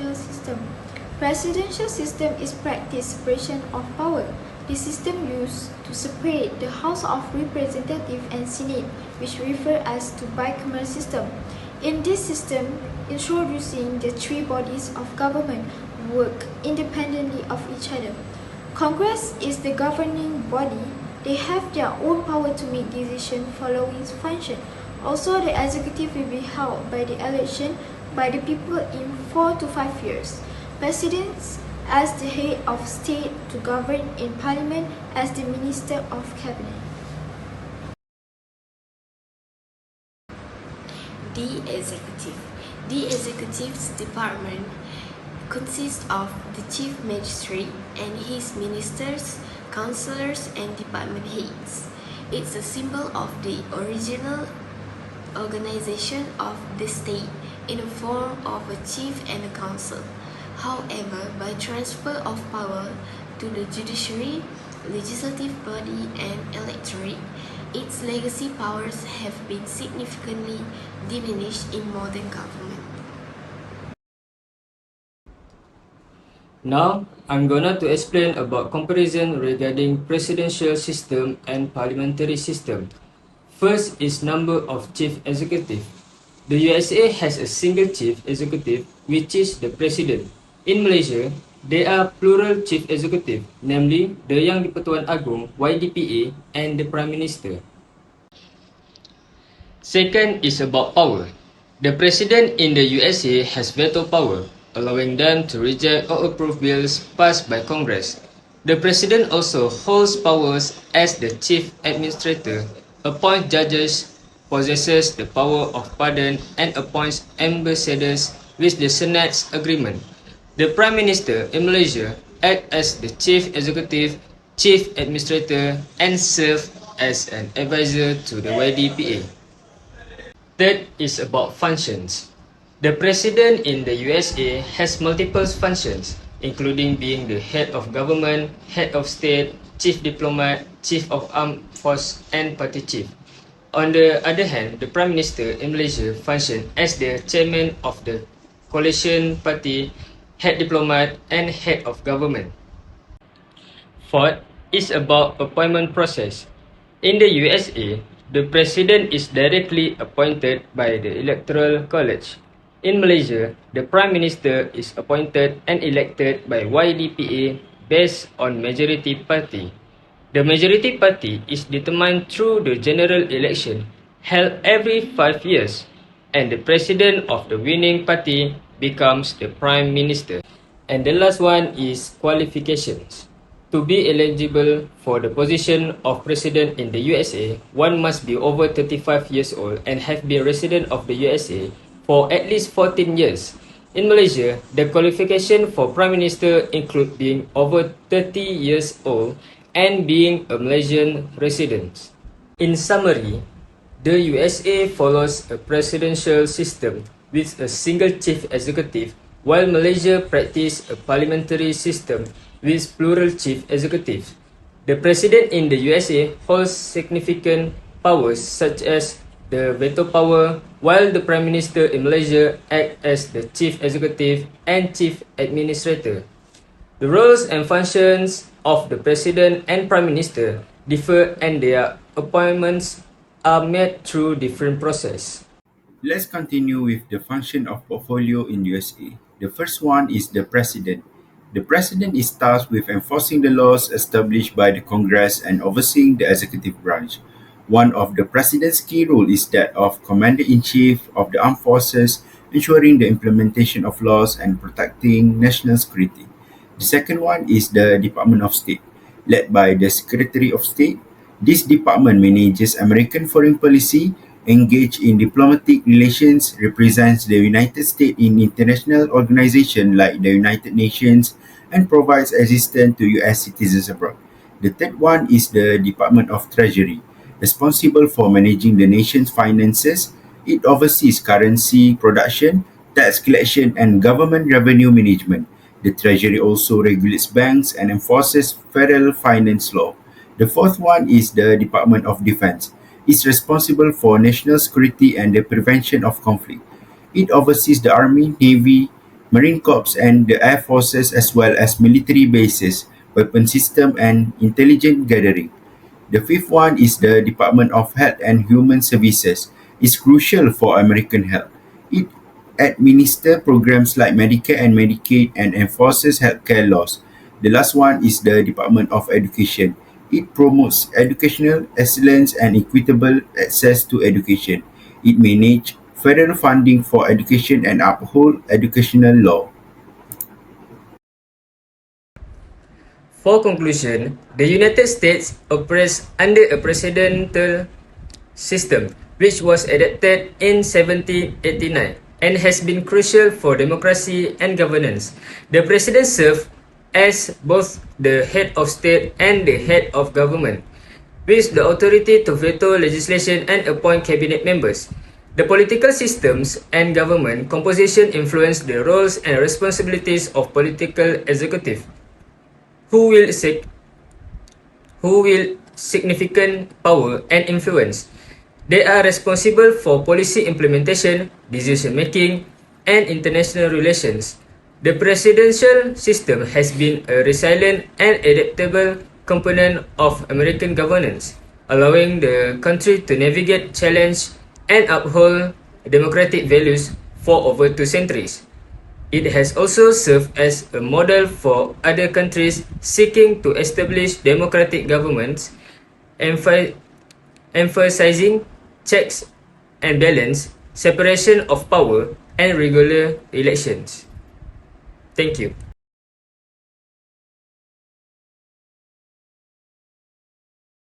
presidential system. Presidential system is practice separation of power. The system used to separate the House of Representatives and Senate, which refer as to bicameral system. In this system, introducing the three bodies of government work independently of each other. Congress is the governing body. They have their own power to make decisions following function. Also, the executive will be held by the election by the people in 4 to 5 years. Presidents as the head of state to govern in parliament as the minister of cabinet. The executive. The executive's department consists of the chief magistrate and his ministers, councillors, and department heads. It's a symbol of the original organization of the state in the form of a chief and a council. However, by transfer of power to the judiciary, legislative body, and electorate, its legacy powers have been significantly diminished in modern government. Now, I'm gonna to explain about comparison regarding presidential system and parliamentary system. First is number of chief executive. The USA has a single chief executive, which is the president. In Malaysia, there are plural chief executive, namely the Yang di-Pertuan Agong (YDPA) and the Prime Minister. Second is about power. The president in the USA has veto power, allowing them to reject or approve bills passed by Congress. The president also holds powers as the chief administrator, appoints judges, possesses the power of pardon, and appoints ambassadors with the Senate's agreement. The Prime Minister in Malaysia acts as the chief executive, chief administrator, and serves as an advisor to the YDPA. Third is about functions. The president in the USA has multiple functions, including being the head of government, head of state, chief diplomat, chief of armed force, and party chief. On the other hand, the Prime Minister in Malaysia functions as the chairman of the coalition party, head diplomat, and head of government. Fourth is about appointment process. In the USA, the president is directly appointed by the Electoral College. In Malaysia, the Prime Minister is appointed and elected by YDPA based on majority party. The majority party is determined through the general election held every 5 years, and the president of the winning party becomes the Prime Minister. And the last one is qualifications. To be eligible for the position of president in the USA, one must be over 35 years old and have been resident of the USA for at least 14 years. In Malaysia, the qualification for Prime Minister include being over 30 years old and being a Malaysian resident. In summary, the USA follows a presidential system with a single chief executive, while Malaysia practices a parliamentary system with plural chief executives. The president in the USA holds significant powers such as the veto power, while the Prime Minister in Malaysia acts as the chief executive and chief administrator. The roles and functions of the president and prime minister differ, and their appointments are made through different processes. Let's continue with the function of portfolio in USA. The first one is the president. The president is tasked with enforcing the laws established by the Congress and overseeing the executive branch. One of the president's key roles is that of commander-in-chief of the armed forces, ensuring the implementation of laws and protecting national security. The second one is the Department of State, led by the Secretary of State. This department manages American foreign policy, engages in diplomatic relations, represents the United States in international organizations like the United Nations, and provides assistance to US citizens abroad. The third one is the Department of Treasury, responsible for managing the nation's finances. It oversees currency production, tax collection, and government revenue management. The Treasury also regulates banks and enforces federal finance law. The fourth one is the Department of Defense. It's responsible for national security and the prevention of conflict. It oversees the Army, Navy, Marine Corps and the Air Forces, as well as military bases, weapon system, and intelligence gathering. The fifth one is the Department of Health and Human Services. It's crucial for American health. It administers programs like Medicare and Medicaid and enforces healthcare laws. The last one is the Department of Education. It promotes educational excellence and equitable access to education. It manages federal funding for education and uphold educational law. For conclusion, the United States operates under a presidential system which was adopted in 1789 and has been crucial for democracy and governance. The president serves as both the head of state and the head of government, with the authority to veto legislation and appoint cabinet members. The political systems and government composition influence the roles and responsibilities of political executive, who will significant power and influence. They are responsible for policy implementation, decision making, and international relations. The presidential system has been a resilient and adaptable component of American governance, allowing the country to navigate challenge and uphold democratic values for over 2 centuries. It has also served as a model for other countries seeking to establish democratic governments, emphasizing checks and balance, separation of power, and regular elections. Thank you.